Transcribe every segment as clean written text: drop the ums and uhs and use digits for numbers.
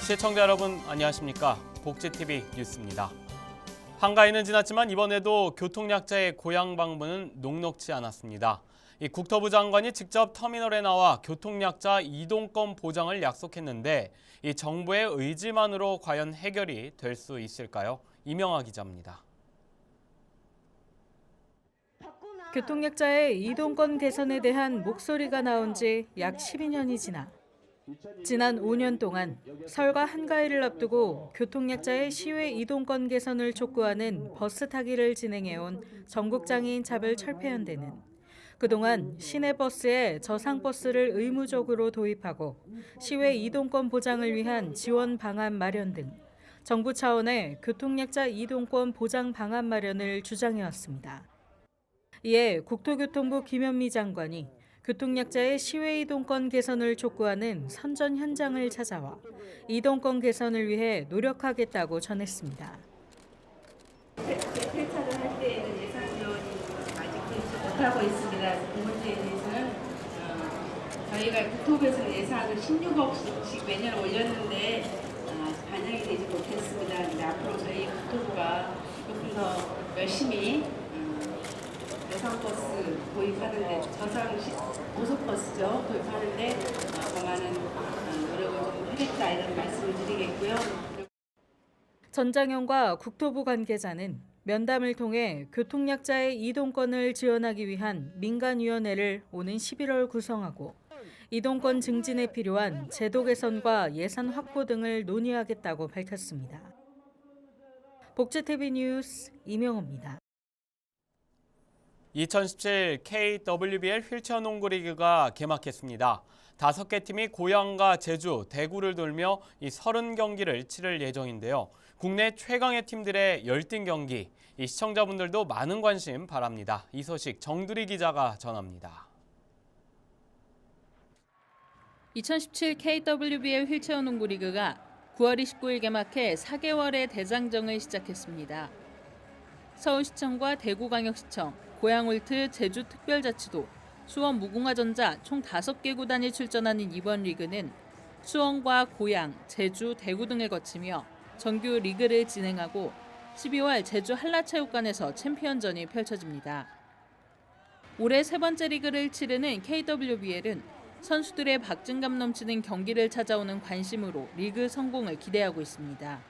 시청자 여러분 안녕하십니까? 복지TV 뉴스입니다. 한가위는 지났지만 이번에도 교통약자의 고향 방문은 녹록지 않았습니다. 국토부 장관이 직접 터미널에 나와 교통약자 이동권 보장을 약속했는데 이 정부의 의지만으로 과연 해결이 될 수 있을까요? 이명아 기자입니다. 교통약자의 이동권 개선에 대한 목소리가 나온 지 약 12년이 지나 지난 5년 동안 설과 한가위를 앞두고 교통약자의 시외 이동권 개선을 촉구하는 버스 타기를 진행해온 전국장애인 차별철폐연대는 그동안 시내버스에 저상버스를 의무적으로 도입하고 시외 이동권 보장을 위한 지원 방안 마련 등 정부 차원의 교통약자 이동권 보장 방안 마련을 주장해왔습니다. 이에 국토교통부 김현미 장관이 교통약자의 시외 이동권 개선을 촉구하는 선전 현장을 찾아와 이동권 개선을 위해 노력하겠다고 전했습니다. 폐차를 할 때에는 예산 지원이 아직 못하고 있습니다. 이 문제에 대해서는 저희가 국토부에서 예산을 16억씩 매년 올렸는데 반영이 되지 못했습니다. 근데 앞으로 저희 국토부가 조금 더 열심히 저상버스 도입하는데 고속버스죠 도입하는데 더 많은 노력을 좀 하겠다 이런 말씀을 드리겠고요. 전 장관과 국토부 관계자는 면담을 통해 교통약자의 이동권을 지원하기 위한 민간위원회를 오는 11월 구성하고 이동권 증진에 필요한 제도 개선과 예산 확보 등을 논의하겠다고 밝혔습니다. 복지TV 뉴스 이명호입니다. 2017 KWBL 휠체어 농구 리그가 개막했습니다. 5개 팀이 고향과 제주, 대구를 돌며 이 30경기를 치를 예정인데요. 국내 최강의 팀들의 열띤 경기, 이 시청자분들도 많은 관심 바랍니다. 이 소식 정두리 기자가 전합니다. 2017 KWBL 휠체어 농구 리그가 9월 29일 개막해 4개월의 대장정을 시작했습니다. 서울시청과 대구광역시청, 고양홀트 제주특별자치도, 수원 무궁화전자 총 5개 구단이 출전하는 이번 리그는 수원과 고양, 제주, 대구 등을 거치며 정규 리그를 진행하고 12월 제주 한라체육관에서 챔피언전이 펼쳐집니다. 올해 세 번째 리그를 치르는 KWBL은 선수들의 박진감 넘치는 경기를 찾아오는 관심으로 리그 성공을 기대하고 있습니다.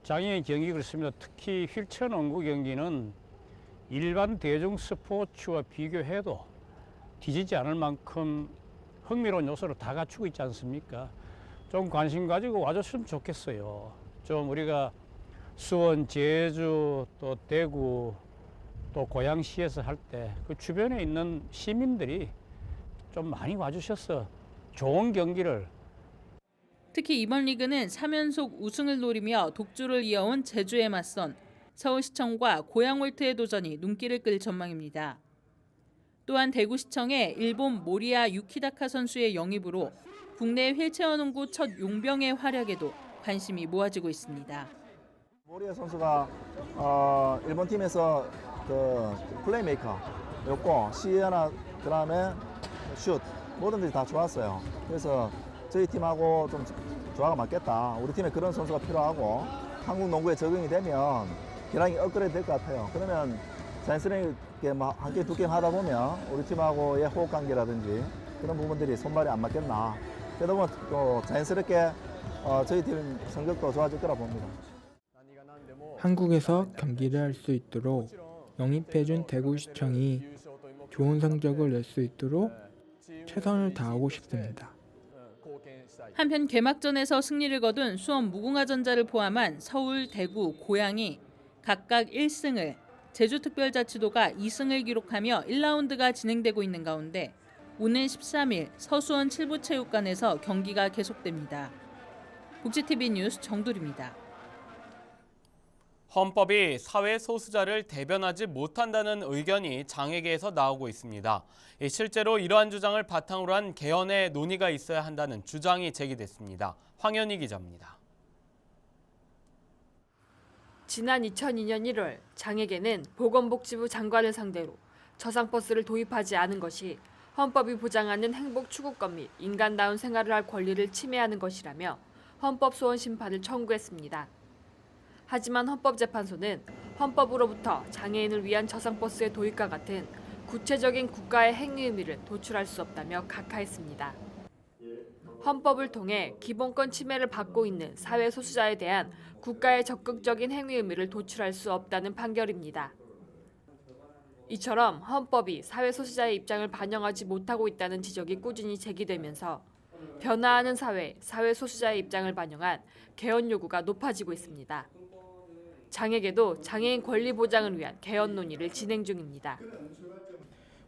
장애인 경기 그렇습니다. 특히 휠체어 농구 경기는 일반 대중 스포츠와 비교해도 뒤지지 않을 만큼 흥미로운 요소를 다 갖추고 있지 않습니까? 좀 관심 가지고 와줬으면 좋겠어요. 좀 우리가 수원, 제주, 또 대구, 또 고양시에서 할 때 그 주변에 있는 시민들이 좀 많이 와주셔서 좋은 경기를 특히 이번 리그는 3연속 우승을 노리며 독주를 이어온 제주에 맞선 서울시청과 고양홀트의 도전이 눈길을 끌 전망입니다. 또한 대구시청의 일본 모리야 유키다카 선수의 영입으로 국내 휠체어 농구 첫 용병의 활약에도 관심이 모아지고 있습니다. 모리야 선수가 일본 팀에서 그 플레이메이커였고 시에나 그다음에 슛 모든 것이 다 좋았어요. 그래서 저희 팀하고 좀 조화가 맞겠다. 우리 팀에 그런 선수가 필요하고 한국 농구에 적응이 되면 기량이 업그레이드 될 것 같아요. 그러면 자연스럽게 한 게임 두 게임 하다 보면 우리 팀하고의 호흡 관계라든지 그런 부분들이 손발이 안 맞겠나. 그러다 보면 또 자연스럽게 저희 팀 성적도 좋아질 거라 봅니다. 한국에서 경기를 할 수 있도록 영입해준 대구시청이 좋은 성적을 낼 수 있도록 최선을 다하고 싶습니다. 한편 개막전에서 승리를 거둔 수원 무궁화전자를 포함한 서울, 대구, 고양이 각각 1승을, 제주특별자치도가 2승을 기록하며 1라운드가 진행되고 있는 가운데 오늘 13일 서수원 칠부체육관에서 경기가 계속됩니다. 복지TV 뉴스 정두리입니다. 헌법이 사회 소수자를 대변하지 못한다는 의견이 장애계에서 나오고 있습니다. 실제로 이러한 주장을 바탕으로 한 개헌의 논의가 있어야 한다는 주장이 제기됐습니다. 황현희 기자입니다. 지난 2002년 1월 장애계는 보건복지부 장관을 상대로 저상버스를 도입하지 않은 것이 헌법이 보장하는 행복 추구권 및 인간다운 생활을 할 권리를 침해하는 것이라며 헌법소원 심판을 청구했습니다. 하지만 헌법재판소는 헌법으로부터 장애인을 위한 저상버스의 도입과 같은 구체적인 국가의 행위 의미를 도출할 수 없다며 각하했습니다. 헌법을 통해 기본권 침해를 받고 있는 사회 소수자에 대한 국가의 적극적인 행위 의미를 도출할 수 없다는 판결입니다. 이처럼 헌법이 사회 소수자의 입장을 반영하지 못하고 있다는 지적이 꾸준히 제기되면서 변화하는 사회 소수자의 입장을 반영한 개헌 요구가 높아지고 있습니다. 장에게도 장애인 권리 보장을 위한 개헌 논의를 진행 중입니다.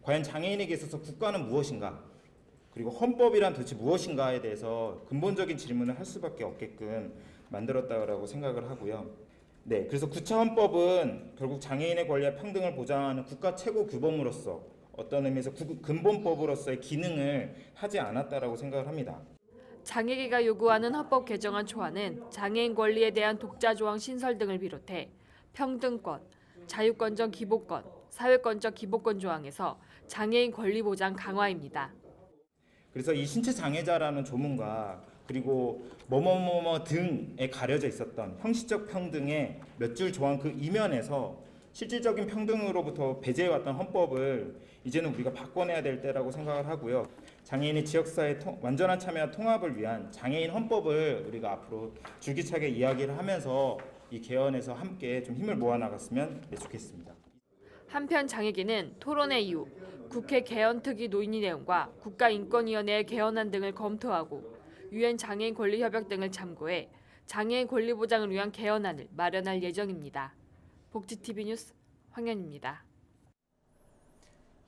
과연 장애인에게 있어서 국가는 무엇인가? 그리고 헌법이란 도대체 무엇인가에 대해서 근본적인 질문을 할 수밖에 없게끔 만들었다고 생각을 하고요. 네, 그래서 구차 헌법은 결국 장애인의 권리와 평등을 보장하는 국가 최고 규범으로서 어떤 의미에서 근본법으로서의 기능을 하지 않았다라고 생각을 합니다. 장애계가 요구하는 헌법 개정안 초안은 장애인 권리에 대한 독자 조항 신설 등을 비롯해 평등권, 자유권적 기본권, 사회권적 기본권 조항에서 장애인 권리 보장 강화입니다. 그래서 이 신체 장애자라는 조문과 그리고 뭐뭐뭐뭐 등에 가려져 있었던 형식적 평등의 몇 줄 조항 그 이면에서 실질적인 평등으로부터 배제해왔던 헌법을 이제는 우리가 바꿔내야 될 때라고 생각을 하고요. 장애인의 지역사회 완전한 참여와 통합을 위한 장애인 헌법을 우리가 앞으로 줄기차게 이야기를 하면서 이 개헌에서 함께 좀 힘을 모아나갔으면 좋겠습니다. 한편 장애계는 토론회 이후 국회 개헌특위 논의 내용과 국가인권위원회의 개헌안 등을 검토하고 유엔 장애인 권리협약 등을 참고해 장애인 권리 보장을 위한 개헌안을 마련할 예정입니다. 복지TV 뉴스 황현입니다.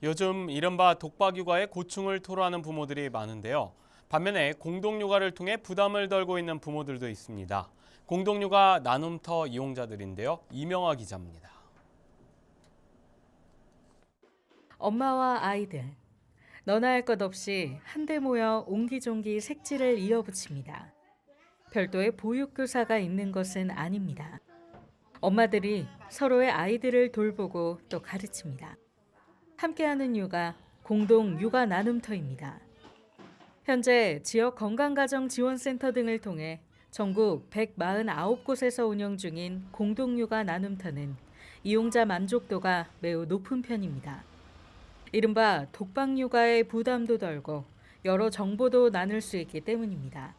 요즘 이른바 독박육아의 고충을 토로하는 부모들이 많은데요. 반면에 공동육아를 통해 부담을 덜고 있는 부모들도 있습니다. 공동육아 나눔터 이용자들인데요. 이명아 기자입니다. 엄마와 아이들, 너나 할 것 없이 한데 모여 옹기종기 색지를 이어붙입니다. 별도의 보육교사가 있는 것은 아닙니다. 엄마들이 서로의 아이들을 돌보고 또 가르칩니다. 함께하는 육아, 공동 육아 나눔터입니다. 현재 지역 건강가정지원센터 등을 통해 전국 149곳에서 운영 중인 공동 육아 나눔터는 이용자 만족도가 매우 높은 편입니다. 이른바 독박 육아의 부담도 덜고 여러 정보도 나눌 수 있기 때문입니다.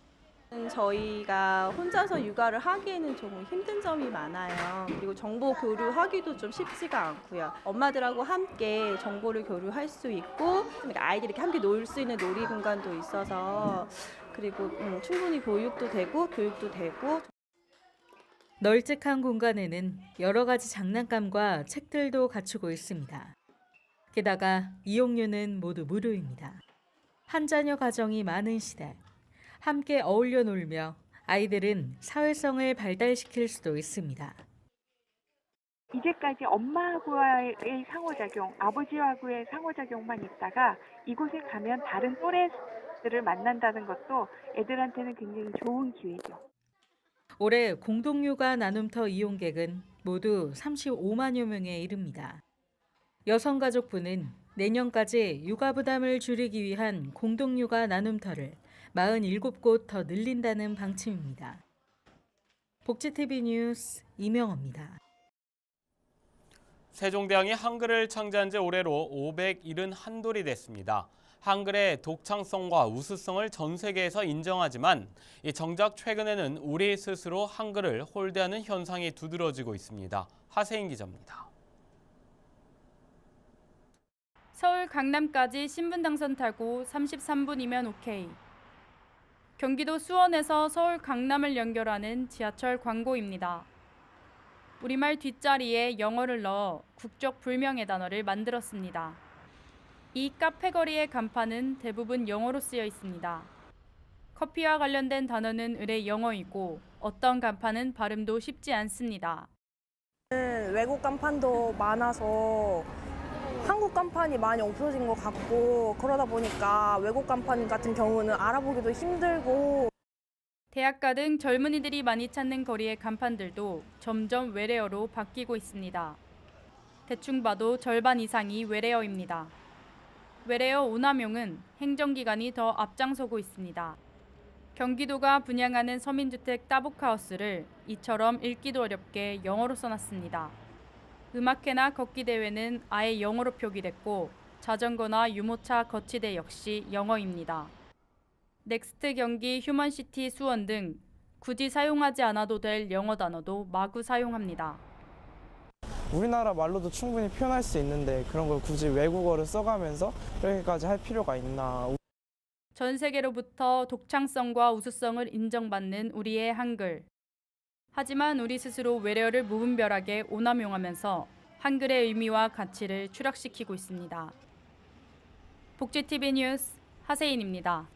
저희가 혼자서 육아를 하기에는 조금 힘든 점이 많아요. 그리고 정보 교류하기도 좀 쉽지가 않고요. 엄마들하고 함께 정보를 교류할 수 있고 아이들이 함께 놀 수 있는 놀이 공간도 있어서 그리고 충분히 보육도 되고 교육도 되고. 널찍한 공간에는 여러 가지 장난감과 책들도 갖추고 있습니다. 게다가 이용료는 모두 무료입니다. 한 자녀 가정이 많은 시대, 함께 어울려 놀며 아이들은 사회성을 발달시킬 수도 있습니다. 이제까지 엄마하고의 상호작용, 아버지하고의 상호작용만 있다가 이곳에 가면 다른 또래들을 만난다는 것도 애들한테는 굉장히 좋은 기회죠. 올해 공동육아 나눔터 이용객은 모두 35만여 명에 이릅니다. 여성가족부는 내년까지 육아 부담을 줄이기 위한 공동육아 나눔터를 47곳 더 늘린다는 방침입니다. 복지TV 뉴스 이명호입니다. 세종대왕이 한글을 창제한 지 올해로 571돌이 됐습니다. 한글의 독창성과 우수성을 전 세계에서 인정하지만 정작 최근에는 우리 스스로 한글을 홀대하는 현상이 두드러지고 있습니다. 하세인 기자입니다. 서울 강남까지 신분 당선 타고 33분이면 오케이. 경기도 수원에서 서울 강남을 연결하는 지하철 광고입니다. 우리말 뒷자리에 영어를 넣어 국적 불명의 단어를 만들었습니다. 이 카페 거리의 간판은 대부분 영어로 쓰여 있습니다. 커피와 관련된 단어는 의례 영어이고 어떤 간판은 발음도 쉽지 않습니다. 외국 간판도 많아서 한국 간판이 많이 없어진 것 같고 그러다 보니까 외국 간판 같은 경우는 알아보기도 힘들고. 대학가 등 젊은이들이 많이 찾는 거리의 간판들도 점점 외래어로 바뀌고 있습니다. 대충 봐도 절반 이상이 외래어입니다. 외래어 오남용은 행정기관이 더 앞장서고 있습니다. 경기도가 분양하는 서민주택 따북하우스를 이처럼 읽기도 어렵게 영어로 써놨습니다. 음악회나 걷기 대회는 아예 영어로 표기됐고 자전거나 유모차 거치대 역시 영어입니다. 넥스트 경기, 휴먼시티 수원 등 굳이 사용하지 않아도 될 영어 단어도 마구 사용합니다. 우리나라 말로도 충분히 표현할 수 있는데 그런 걸 굳이 외국어를 써가면서 그렇게까지 할 필요가 있나. 전 세계로부터 독창성과 우수성을 인정받는 우리의 한글. 하지만 우리 스스로 외래어를 무분별하게 오남용하면서 한글의 의미와 가치를 추락시키고 있습니다. 복지TV 뉴스 하세인입니다.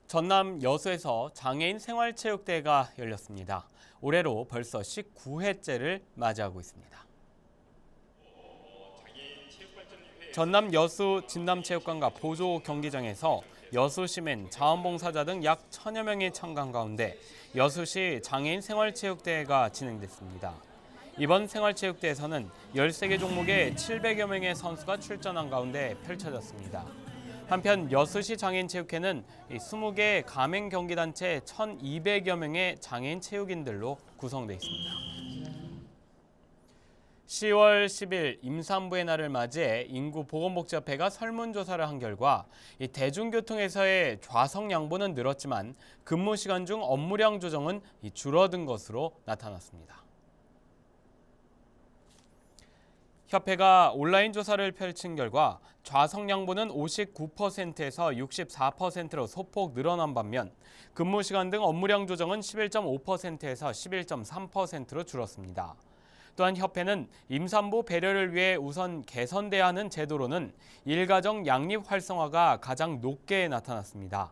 전남 여수에서 장애인 생활체육대회가 열렸습니다. 올해로 벌써 19회째를 맞이하고 있습니다. 전남 여수 진남체육관과 보조 경기장에서 여수시민, 자원봉사자 등 약 1000여 명이 참가한 가운데 여수시 장애인 생활체육대회가 진행됐습니다. 이번 생활체육대회에서는 13개 종목에 700여 명의 선수가 출전한 가운데 펼쳐졌습니다. 한편 여수시 장애인체육회는 20개 가맹 경기단체 1,200여 명의 장애인 체육인들로 구성되어 있습니다. 10월 10일 임산부의 날을 맞이해 인구보건복지협회가 설문조사를 한 결과 대중교통에서의 좌석 양보는 늘었지만 근무 시간 중 업무량 조정은 줄어든 것으로 나타났습니다. 협회가 온라인 조사를 펼친 결과 좌석 양보는 59%에서 64%로 소폭 늘어난 반면 근무 시간 등 업무량 조정은 11.5%에서 11.3%로 줄었습니다. 또한 협회는 임산부 배려를 위해 우선 개선돼야 하는 제도로는 일가정 양립 활성화가 가장 높게 나타났습니다.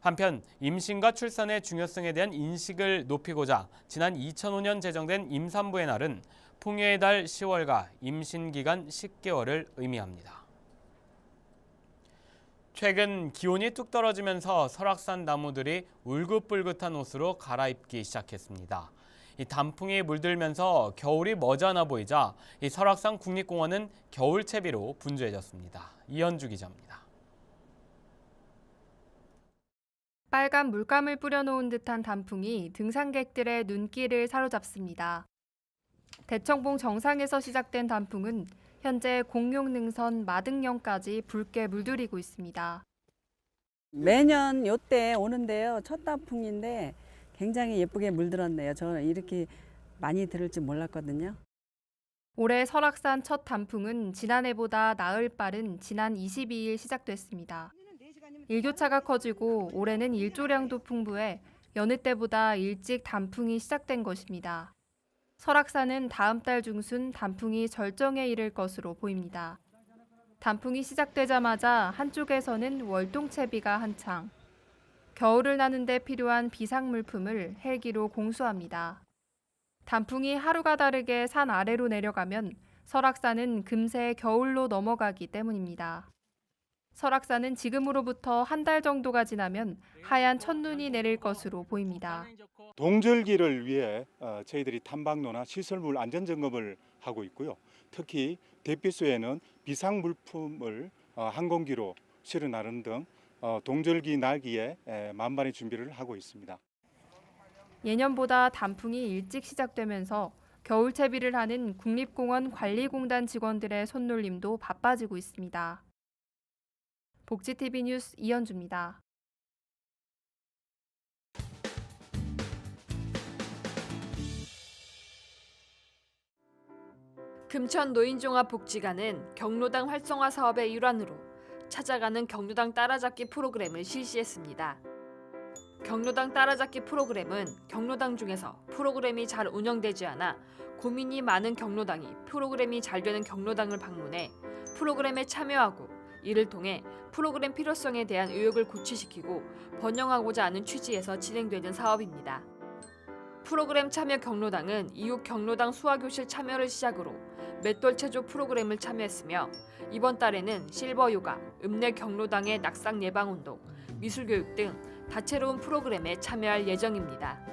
한편 임신과 출산의 중요성에 대한 인식을 높이고자 지난 2005년 제정된 임산부의 날은 풍요의 달 10월과 임신 기간 10개월을 의미합니다. 최근 기온이 뚝 떨어지면서 설악산 나무들이 울긋불긋한 옷으로 갈아입기 시작했습니다. 이 단풍이 물들면서 겨울이 머지않아 보이자 이 설악산 국립공원은 겨울채비로 분주해졌습니다. 이현주 기자입니다. 빨간 물감을 뿌려놓은 듯한 단풍이 등산객들의 눈길을 사로잡습니다. 대청봉 정상에서 시작된 단풍은 현재 공룡능선 마등령까지 붉게 물들이고 있습니다. 매년 이때 오는데요. 첫 단풍인데 굉장히 예쁘게 물들었네요. 저는 이렇게 많이 들을 줄 몰랐거든요. 올해 설악산 첫 단풍은 지난해보다 나흘 빠른 지난 22일 시작됐습니다. 일교차가 커지고 올해는 일조량도 풍부해 여느 때보다 일찍 단풍이 시작된 것입니다. 설악산은 다음 달 중순 단풍이 절정에 이를 것으로 보입니다. 단풍이 시작되자마자 한쪽에서는 월동채비가 한창, 겨울을 나는 데 필요한 비상물품을 헬기로 공수합니다. 단풍이 하루가 다르게 산 아래로 내려가면 설악산은 금세 겨울로 넘어가기 때문입니다. 설악산은 지금으로부터 한 달 정도가 지나면 하얀 첫눈이 내릴 것으로 보입니다. 동절기를 위해 저희들이 탐방로나 시설물 안전점검을 하고 있고요. 특히 대피소에는 비상물품을 항공기로 실어 나르는 등 동절기 날기에 만반의 준비를 하고 있습니다. 예년보다 단풍이 일찍 시작되면서 겨울채비를 하는 국립공원 관리공단 직원들의 손놀림도 바빠지고 있습니다. 복지TV 뉴스 이현주입니다. 금천 노인종합복지관은 경로당 활성화 사업의 일환으로 찾아가는 경로당 따라잡기 프로그램을 실시했습니다. 경로당 따라잡기 프로그램은 경로당 중에서 프로그램이 잘 운영되지 않아 고민이 많은 경로당이 프로그램이 잘 되는 경로당을 방문해 프로그램에 참여하고 이를 통해 프로그램 필요성에 대한 의혹을 고취시키고 번영하고자 하는 취지에서 진행되는 사업입니다. 프로그램 참여 경로당은 이웃 경로당 수화교실 참여를 시작으로 맷돌 체조 프로그램을 참여했으며 이번 달에는 실버 요가, 읍내 경로당의 낙상 예방 운동, 미술교육 등 다채로운 프로그램에 참여할 예정입니다.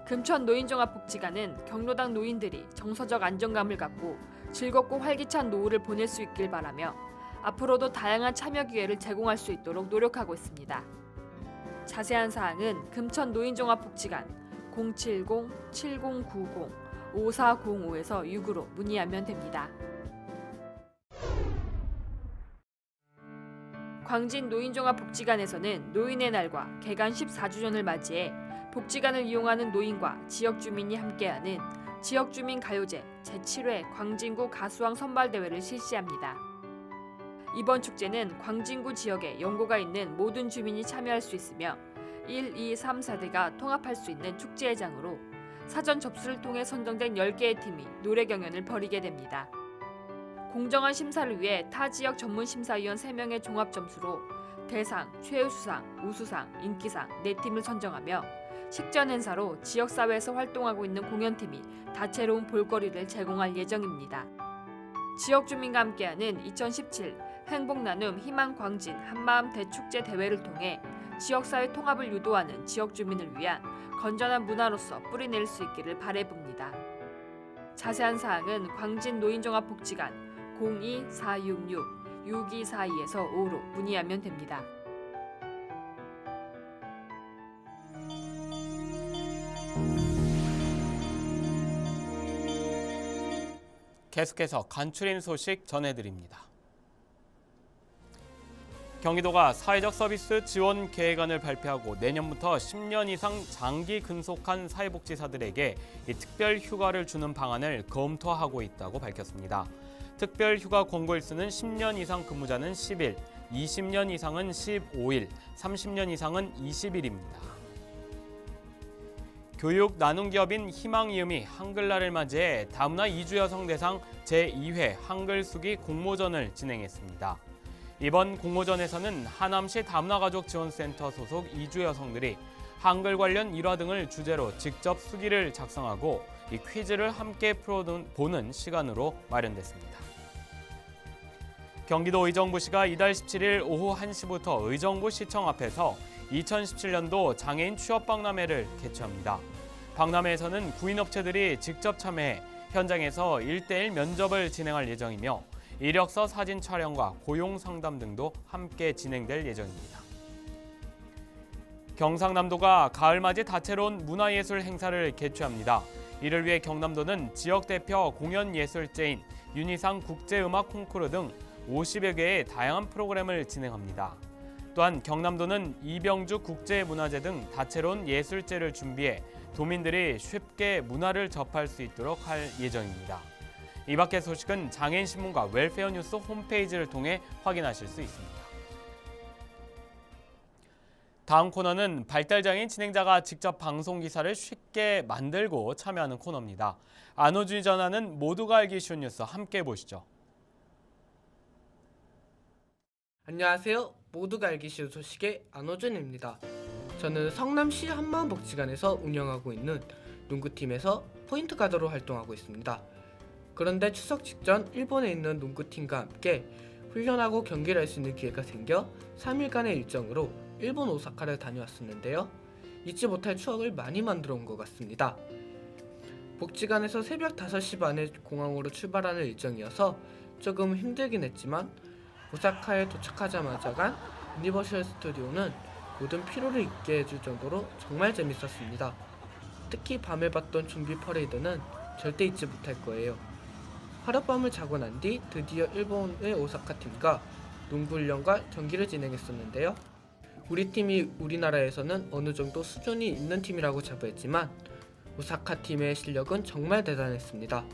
금천 노인종합복지관은 경로당 노인들이 정서적 안정감을 갖고 즐겁고 활기찬 노후를 보낼 수 있길 바라며 앞으로도 다양한 참여 기회를 제공할 수 있도록 노력하고 있습니다. 자세한 사항은 금천노인종합복지관 070-7090-5405에서 6으로 문의하면 됩니다. 광진 노인종합복지관에서는 노인의 날과 개관 14주년을 맞이해 복지관을 이용하는 노인과 지역 주민이 함께하는 지역주민 가요제 제7회 광진구 가수왕 선발대회를 실시합니다. 이번 축제는 광진구 지역에 연고가 있는 모든 주민이 참여할 수 있으며 1, 2, 3, 4대가 통합할 수 있는 축제회장으로 사전 접수를 통해 선정된 10개의 팀이 노래 경연을 벌이게 됩니다. 공정한 심사를 위해 타 지역 전문 심사위원 3명의 종합 점수로 대상, 최우수상, 우수상, 인기상 4팀을 선정하며 식전 행사로 지역사회에서 활동하고 있는 공연팀이 다채로운 볼거리를 제공할 예정입니다. 지역 주민과 함께하는 2017 행복나눔 희망광진 한마음 대축제 대회를 통해 지역사회 통합을 유도하는 지역 주민을 위한 건전한 문화로서 뿌리낼 수 있기를 바라봅니다. 자세한 사항은 광진 노인종합복지관 02-466-6242에서 5로 문의하면 됩니다. 계속해서 간추린 소식 전해드립니다. 경기도가 사회적 서비스 지원 계획안을 발표하고 내년부터 10년 이상 장기 근속한 사회복지사들에게 특별 휴가를 주는 방안을 검토하고 있다고 밝혔습니다. 특별 휴가 공고일수는 10년 이상 근무자는 10일, 20년 이상은 15일, 30년 이상은 20일입니다. 교육 나눔기업인 희망이음이 한글날을 맞이해 다문화 이주여성 대상 제2회 한글쓰기 공모전을 진행했습니다. 이번 공모전에서는 하남시 다문화가족지원센터 소속 이주여성들이 한글 관련 일화 등을 주제로 직접 수기를 작성하고 이 퀴즈를 함께 풀어보는 시간으로 마련됐습니다. 경기도 의정부시가 이달 17일 오후 1시부터 의정부 시청 앞에서 2017년도 장애인 취업박람회를 개최합니다. 박람회에서는 구인업체들이 직접 참여해 현장에서 1대1 면접을 진행할 예정이며 이력서 사진 촬영과 고용 상담 등도 함께 진행될 예정입니다. 경상남도가 가을맞이 다채로운 문화예술 행사를 개최합니다. 이를 위해 경남도는 지역 대표 공연예술제인 윤희상 국제음악 콩쿠르 등 50여 개의 다양한 프로그램을 진행합니다. 또한 경남도는 이병주 국제문화제 등 다채로운 예술제를 준비해 도민들이 쉽게 문화를 접할 수 있도록 할 예정입니다. 이 밖의 소식은 장애인신문과 웰페어 뉴스 홈페이지를 통해 확인하실 수 있습니다. 다음 코너는 발달장애인 진행자가 직접 방송 기사를 쉽게 만들고 참여하는 코너입니다. 안호준이 전하는 모두가 알기 쉬운 뉴스 함께 보시죠. 안녕하세요. 모두가 알기 쉬운 소식의 안호준입니다. 저는 성남시 한마음복지관에서 운영하고 있는 농구팀에서 포인트 가드로 활동하고 있습니다. 그런데 추석 직전 일본에 있는 농구팀과 함께 훈련하고 경기를 할 수 있는 기회가 생겨 3일간의 일정으로 일본 오사카를 다녀왔었는데요. 잊지 못할 추억을 많이 만들어 온 것 같습니다. 복지관에서 새벽 5시 반에 공항으로 출발하는 일정이어서 조금 힘들긴 했지만 오사카에 도착하자마자 간 유니버셜 스튜디오는 모든 피로를 잊게 해줄 정도로 정말 재밌었습니다. 특히 밤에 봤던 좀비 퍼레이드는 절대 잊지 못할 거예요. 하룻밤을 자고 난 뒤 드디어 일본의 오사카 팀과 농구 훈련과 경기를 진행했었는데요. 우리 팀이 우리나라에서는 어느 정도 수준이 있는 팀이라고 자부했지만 오사카 팀의 실력은 정말 대단했습니다.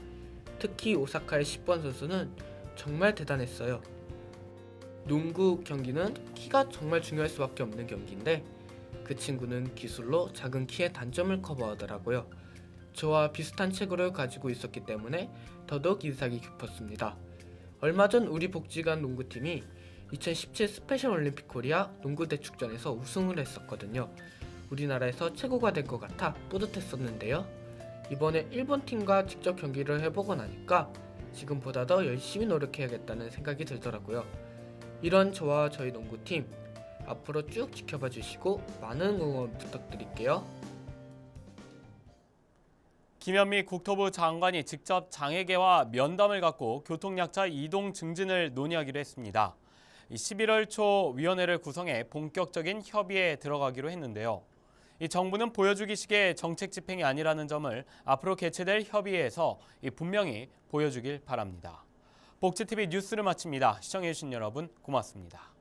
특히 오사카의 10번 선수는 정말 대단했어요. 농구 경기는 키가 정말 중요할 수밖에 없는 경기인데 그 친구는 기술로 작은 키의 단점을 커버하더라고요. 저와 비슷한 체구를 가지고 있었기 때문에 더더욱 인상이 깊었습니다. 얼마 전 우리 복지관 농구팀이 2017 스페셜 올림픽 코리아 농구 대축전에서 우승을 했었거든요. 우리나라에서 최고가 될 것 같아 뿌듯했었는데요. 이번에 일본 팀과 직접 경기를 해보고 나니까 지금보다 더 열심히 노력해야겠다는 생각이 들더라고요. 이런 저와 저희 농구팀 앞으로 쭉 지켜봐 주시고 많은 응원 부탁드릴게요. 김현미 국토부 장관이 직접 장애계와 면담을 갖고 교통약자 이동 증진을 논의하기로 했습니다. 이 11월 초 위원회를 구성해 본격적인 협의에 들어가기로 했는데요. 이 정부는 보여주기식의 정책 집행이 아니라는 점을 앞으로 개최될 협의에서 분명히 보여주길 바랍니다. 복지TV 뉴스를 마칩니다. 시청해주신 여러분 고맙습니다.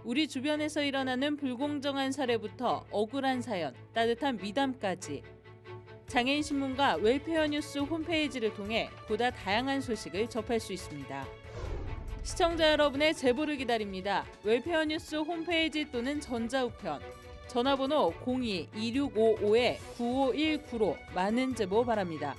우리 주변에서 일어나는 불공정한 사례부터 억울한 사연, 따뜻한 미담까지 장애인 신문과 웰페어 뉴스 홈페이지를 통해 보다 다양한 소식을 접할 수 있습니다. 시청자 여러분의 제보를 기다립니다. 웰페어 뉴스 홈페이지 또는 전자우편, 전화번호 02-2655-9519로 많은 제보 바랍니다.